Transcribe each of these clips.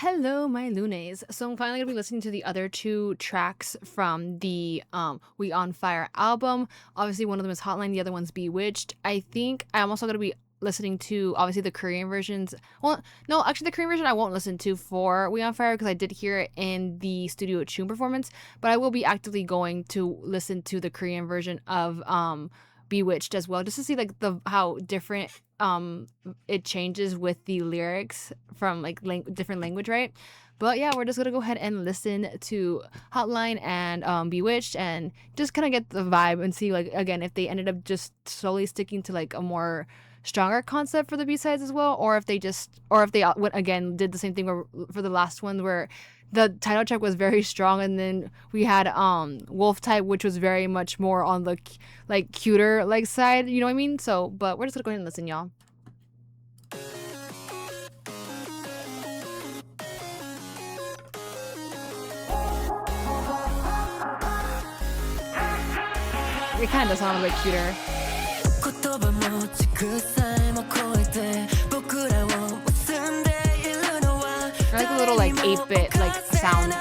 Hello, my lunes. So I'm finally gonna be listening to the other two tracks from the We On Fire album. Obviously, one of them is Hotline, the other one's Bewitched. I think I'm also gonna be listening to obviously the Korean versions. Well, no, actually the Korean version I won't listen to for We On Fire because I did hear it in the Studio Tune performance. But I will be actively going to listen to the Korean version of Bewitched as well, just to see like the how different it changes with the lyrics from like different language, right? But yeah, we're just gonna go ahead and listen to Hotline and Bewitched and just kind of get the vibe and see like again if they ended up just slowly sticking to like a more stronger concept for the B-sides as well, or if they went again did the same thing for the last one where the title track was very strong and then we had Wolf Type, which was very much more on the like cuter like side, you know what I mean? So but we're just gonna go ahead and listen, y'all. It kind of does sound a bit cuter. I like a little like 8-bit like sound.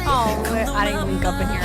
Oh, we're adding Link up in here.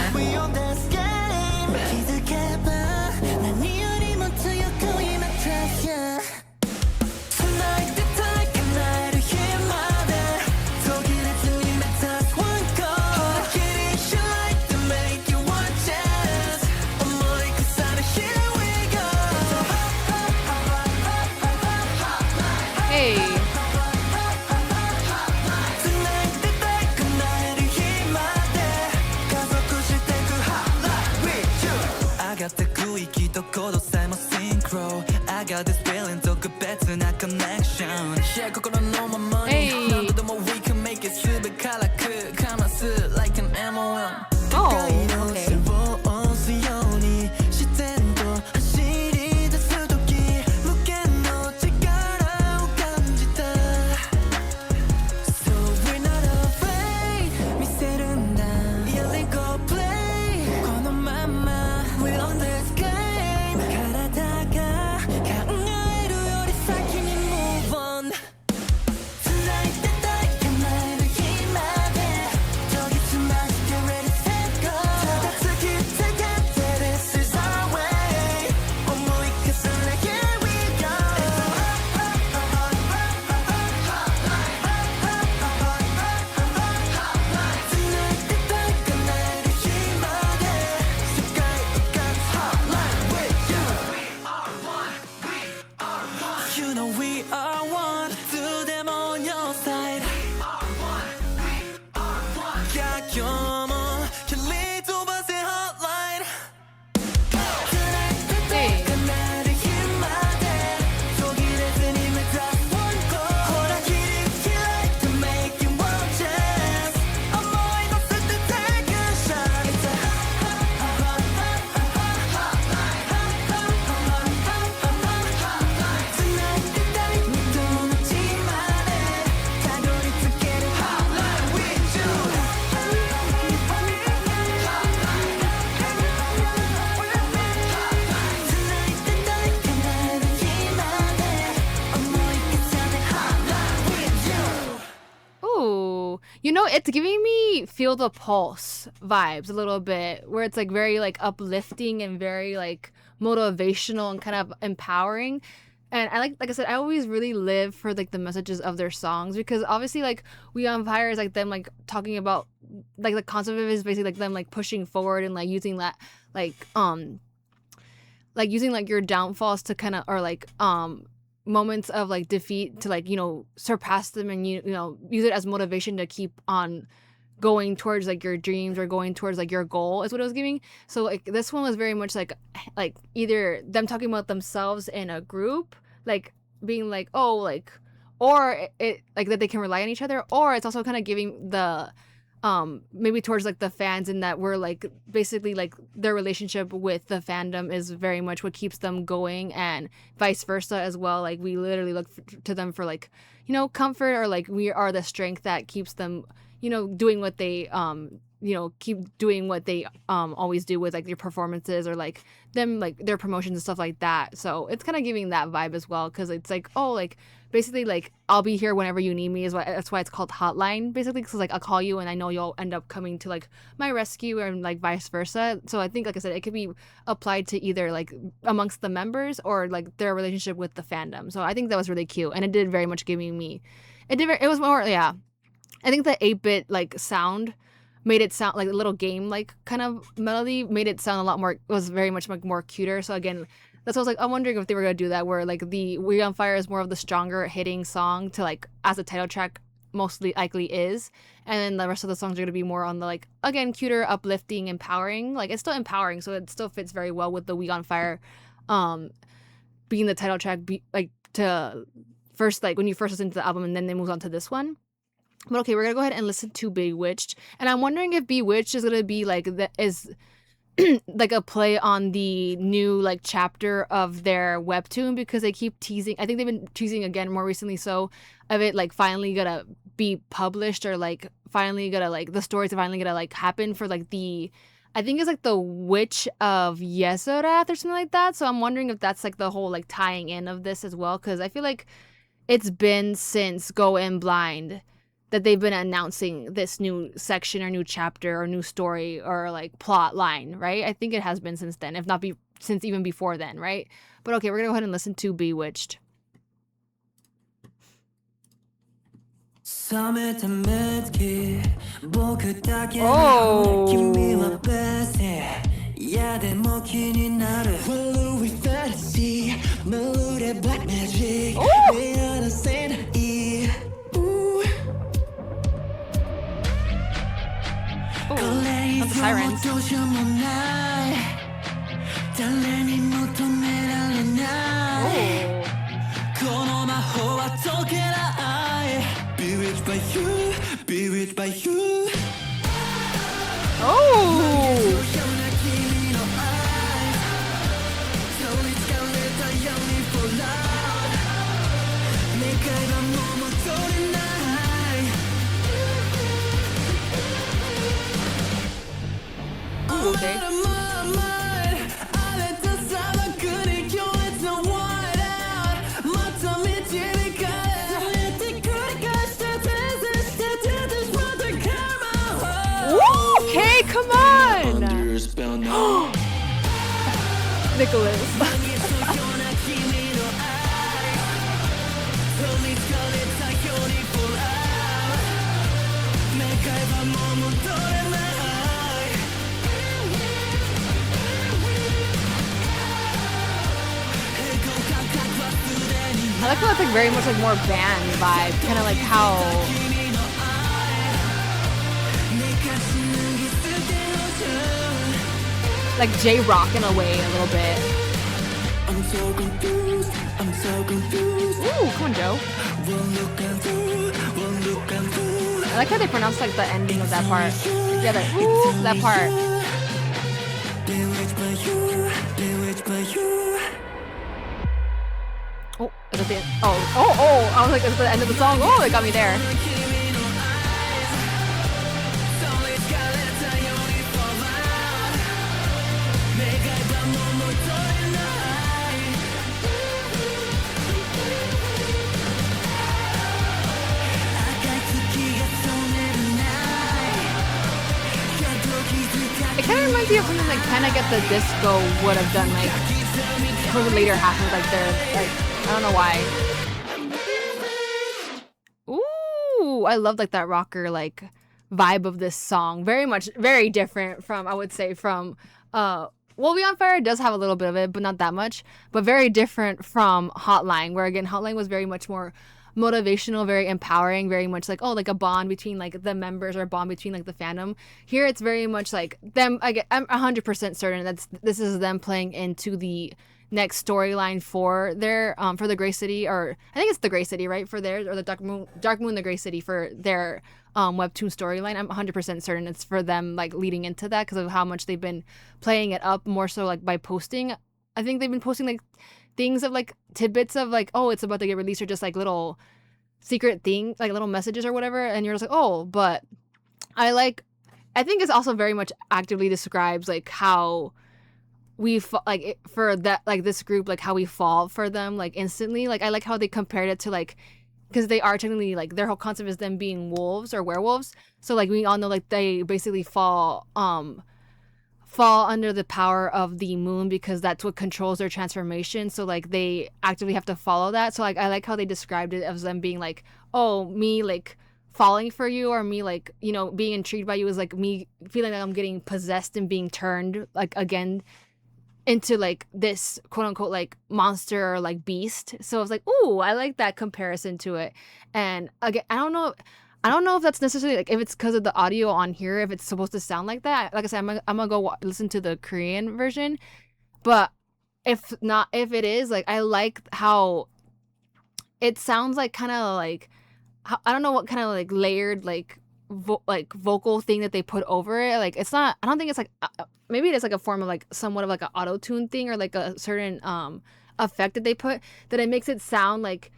You know, it's giving me Feel the Pulse vibes a little bit, where it's like very like uplifting and very like motivational and kind of empowering. And I like I said, I always really live for like the messages of their songs because obviously like We On Fire is like them like talking about like the concept of it is basically like them like pushing forward and like using that like using like your downfalls to kind of or like moments of like defeat to like surpass them and you know use it as motivation to keep on going towards like your dreams or going towards like your goal is what it was giving. So like this one was very much like either them talking about themselves in a group, like being like, oh, like, or it like that they can rely on each other, or it's also kind of giving the maybe towards like the fans, in that we're like basically like their relationship with the fandom is very much what keeps them going, and vice versa as well. Like we literally look to them for like, comfort, or like we are the strength that keeps them, doing what they keep doing what they always do with like their performances, or like them like their promotions and stuff like that. So it's kind of giving that vibe as well, because it's like, oh, like basically like I'll be here whenever you need me, is why that's why it's called Hotline, basically, because like I'll call you and I know you'll end up coming to like my rescue, and like vice versa. So I think, like I said, it could be applied to either like amongst the members or like their relationship with the fandom. So I think that was really cute, and it did very much giving me, it was more, yeah, I think the 8-bit like sound made it sound like a little game like kind of melody, made it sound a lot more, was very much like more cuter. So again, that's what I was like, I'm wondering if they were gonna do that, where like the We on Fire is more of the stronger hitting song to like as the title track mostly likely is, and then the rest of the songs are gonna be more on the like, again, cuter, uplifting, empowering. Like it's still empowering, so it still fits very well with the We on Fire being the title track, like to first, like when you first listen to the album, and then they move on to this one. But okay, we're gonna go ahead and listen to Bewitched, and I'm wondering if Bewitched is gonna be like like a play on the new like chapter of their webtoon, because they keep teasing. I think they've been teasing again more recently, so of it like finally gonna be published, or like finally gonna like the stories are finally gonna like happen for like the, I think it's like the Witch of Yezorath or something like that. So I'm wondering if that's like the whole like tying in of this as well, because I feel like it's been since Go In Blind that they've been announcing this new section or new chapter or new story or like plot line, right? I think it has been since then, if not since even before then, right? But okay, we're gonna go ahead and listen to Bewitched. That's the sirens. Okay. Okay, come on! Nicholas. I like how it's like very much like more band vibe, kind of like how like J-rock in a way, a little bit. Ooh, come on, Joe. I like how they pronounce like the ending of that part. Yeah, that part. Oh, is it the end? Oh! I was like, it's the end of the song. Oh, it got me there. It kind of reminds me of something like kind of get the disco would have done, like for the later half of like their like, I don't know why. Ooh, I love like that rocker like vibe of this song. Very different from, I would say, from well, We on Fire does have a little bit of it, but not that much. But very different from Hotline, where again Hotline was very much more motivational, very empowering, very much like, oh, like a bond between like the members, or a bond between like the fandom. Here it's very much like them. I'm 100% certain this is them playing into the next storyline for the Gray City, or I think it's the Gray City, right? For theirs, or the Dark Moon, the Gray City for their webtoon storyline. I'm 100% certain it's for them, like leading into that because of how much they've been playing it up more so like by posting. I think they've been posting like things of like tidbits of like, oh, it's about to get released, or just like little secret things, like little messages or whatever, and you're just like, oh. But I think it's also very much actively describes like how for that, like this group, like how we fall for them like instantly. Like I like how they compared it to like, because they are technically like their whole concept is them being wolves or werewolves. So like we all know like they basically fall under the power of the moon because that's what controls their transformation. So like they actively have to follow that. So like I like how they described it as them being like, oh, me like falling for you, or me like, you know, being intrigued by you is like me feeling like I'm getting possessed and being turned like again into like this quote unquote like monster or like beast. So I was like, ooh, I like that comparison to it. And again, I don't know if that's necessarily like if it's because of the audio on here, if it's supposed to sound like that. Like I said, I'm gonna go listen to the Korean version. But if not, if it is, like I like how it sounds like kind of like, I don't know what kind of like layered like like vocal thing that they put over it. Like it's not, I don't think it's like maybe it is like a form of like somewhat of like an auto tune thing, or like a certain effect that they put that it makes it sound like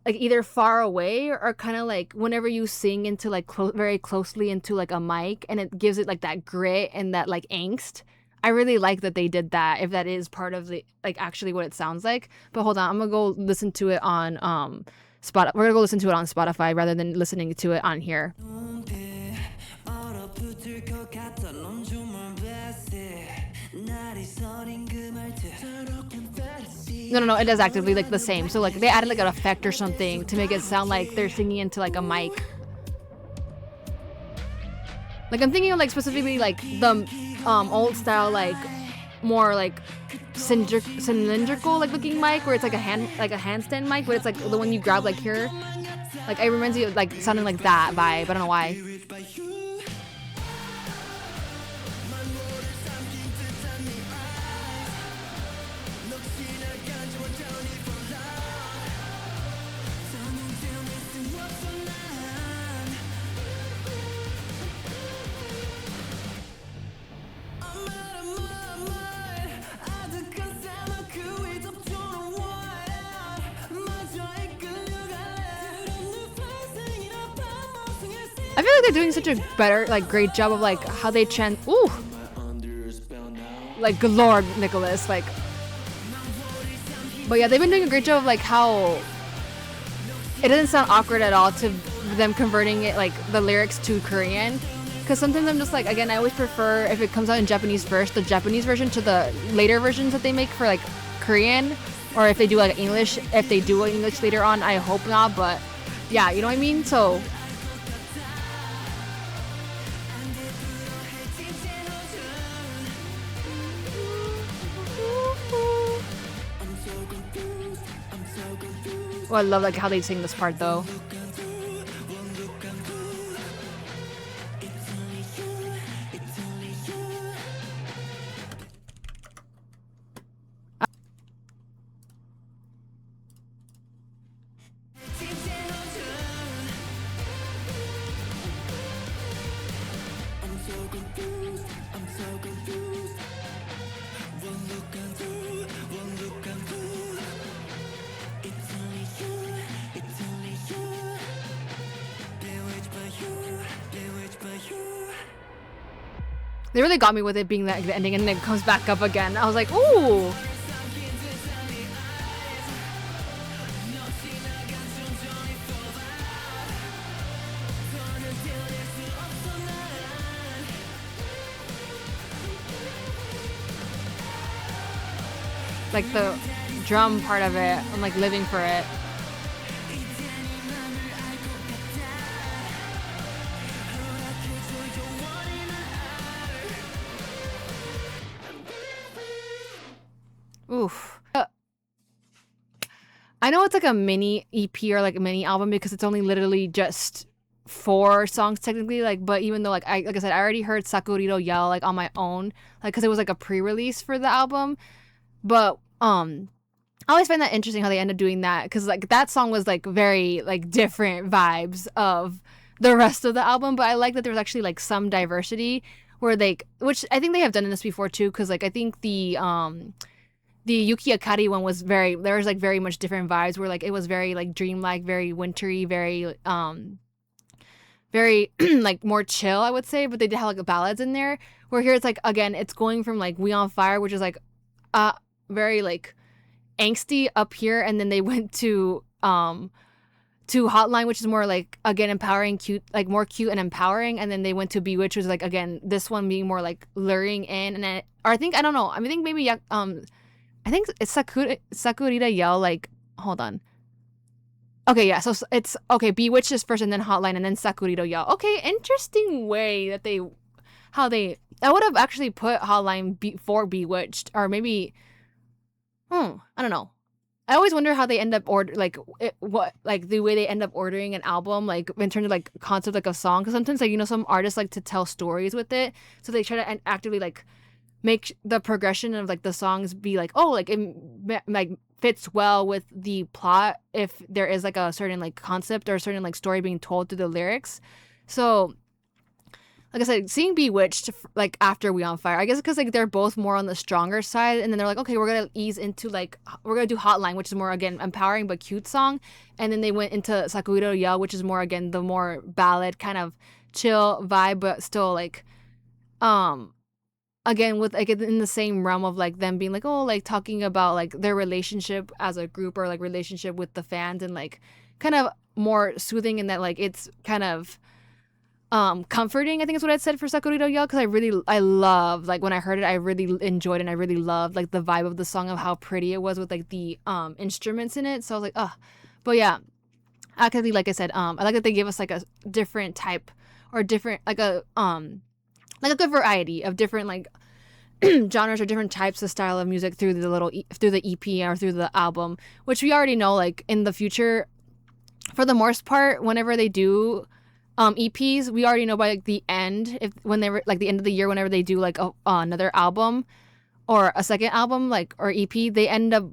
either far away, or kind of like whenever you sing into like very closely into like a mic, and it gives it like that grit and that like angst. I really like that they did that, if that is part of the like actually what it sounds like. But hold on, I'm gonna go listen to it on we're gonna go listen to it on Spotify rather than listening to it on here. No, it does actively like the same. So like they added like an effect or something to make it sound like they're singing into like a mic. Like I'm thinking of like specifically like the old style, like more like cylindrical like looking mic, where it's like a handstand mic, but it's like the one you grab like here. Like it reminds you of like sounding like that vibe. I don't know why. I feel like they're doing such a better, like, great job of like how they chant. Ooh, like good Lord, Nicholas, like. But yeah, they've been doing a great job of like how it doesn't sound awkward at all to them converting it like the lyrics to Korean. Because sometimes I'm just like, again, I always prefer if it comes out in Japanese first, the Japanese version to the later versions that they make for like Korean, or if they do like English, if they do English later on, I hope not. But yeah, you know what I mean. So. Oh, I love like how they sing this part though. They really got me with it being the ending, and then it comes back up again. I was like, ooh. Like the drum part of it, I'm like living for it. Oof. I know it's like a mini EP or like a mini album because it's only literally just 4 songs technically. Like, but even though like I said, I already heard Sakurito yell like on my own, like because it was like a pre-release for the album. But I always find that interesting how they end up doing that, because like that song was like very like different vibes of the rest of the album, but I like that there was actually like some diversity where they, which I think they have done this before too, because like I think the Yuki Akari one was very, there was like very much different vibes where like it was very like dreamlike, very wintry, very like more chill, I would say, but they did have like ballads in there. Where here it's like again, it's going from like We on Fire, which is like very like angsty up here, and then they went to Hotline, which is more like again empowering, cute, like more cute and empowering, and then they went to Bewitched, which was like again this one being more like luring in, and then, or I think, I don't know, I mean, I think maybe I think it's Sakurita Yell, like, hold on. Okay, yeah, so it's okay, Bewitched is first and then Hotline and then Sakurito Yell. Okay, interesting way that they, how they, I would have actually put Hotline before Bewitched, or maybe, I don't know. I always wonder how they end up what like the way they end up ordering an album, like in terms of like concept like a song. Because sometimes like, you know, some artists like to tell stories with it, so they try to actively like make the progression of like the songs be like, oh, like it like fits well with the plot if there is like a certain like concept or a certain like story being told through the lyrics. So like I said, seeing Bewitched like after We on Fire, I guess because like they're both more on the stronger side, and then they're like, okay, we're gonna ease into like, we're gonna do Hotline, which is more again empowering but cute song, and then they went into Sakurito Ya, which is more again the more ballad kind of chill vibe, but still like again with like in the same realm of like them being like, oh, like talking about like their relationship as a group or like relationship with the fans, and like kind of more soothing in that like it's kind of comforting, I think is what I said for Sakurito Yell, because I love, like when I heard it I really enjoyed it, and I really loved like the vibe of the song, of how pretty it was with like the instruments in it. So I was like, oh, but yeah, actually like I said, I like that they gave us like a different type, or different like a good variety of different like genres or different types of style of music through the through the EP or through the album, which we already know like in the future, for the most part, whenever they do EPs, we already know by like the end, if when they were like the end of the year, whenever they do like another album or a second album, like, or EP, they end up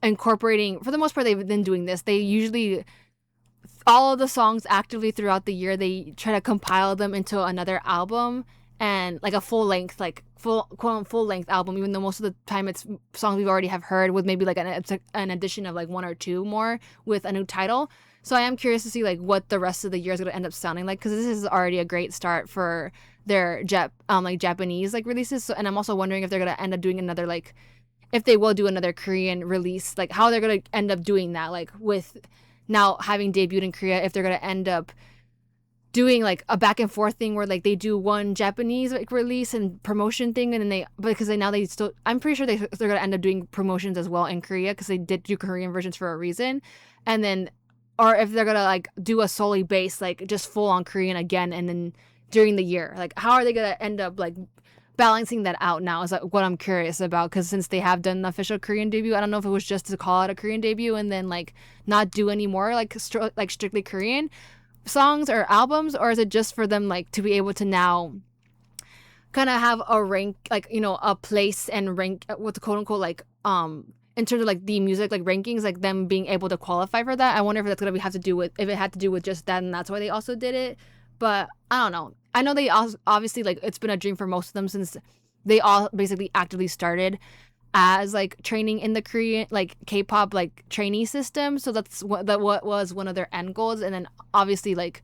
incorporating, for the most part they've been doing this, they usually, all of the songs actively throughout the year, they try to compile them into another album, and like a full length, like full length album, even though most of the time it's songs we've already have heard, with maybe like an addition of like one or two more with a new title. So I am curious to see like what the rest of the year is going to end up sounding like, because this is already a great start for their like Japanese like releases. So, and I'm also wondering if they're going to end up doing another, like if they will do another Korean release, like how they're going to end up doing that, like with now having debuted in Korea, if they're going to end up doing like a back and forth thing where like they do one Japanese like release and promotion thing, and then they, because they still, I'm pretty sure they're gonna end up doing promotions as well in Korea, because they did do Korean versions for a reason, and then, or if they're gonna like do a solely based like just full on Korean again, and then during the year, like how are they gonna end up like balancing that out now is like what I'm curious about, because since they have done the official Korean debut, I don't know if it was just to call it a Korean debut and then like not do any more like like strictly Korean songs or albums, or is it just for them like to be able to now kind of have a rank, like, you know, a place and rank with the quote unquote like in terms of like the music like rankings, like them being able to qualify for that. I wonder if that's gonna have to do with, if it had to do with just that, and that's why they also did it. But I don't know. I know they also, obviously like it's been a dream for most of them since they all basically actively started as like training in the Korean like K-pop like trainee system, so that's what was one of their end goals. And then obviously like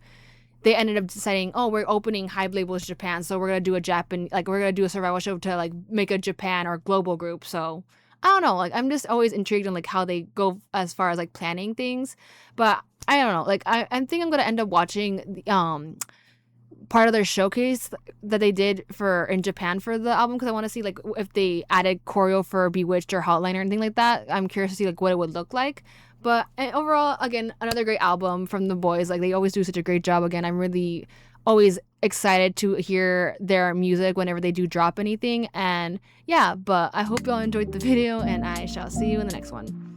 they ended up deciding, oh, we're opening HYBE labels Japan, so we're gonna do we're gonna do a survival show to like make a Japan or global group. So I don't know, like I'm just always intrigued on like how they go as far as like planning things. But I don't know, like I think I'm gonna end up watching part of their showcase that they did for in Japan for the album, because I want to see like if they added choreo for Bewitched or Hotline or anything like that. I'm curious to see like what it would look like. But overall, again, another great album from the boys. Like they always do such a great job. Again, I'm really always excited to hear their music whenever they do drop anything. And yeah, but I hope y'all enjoyed the video, and I shall see you in the next one.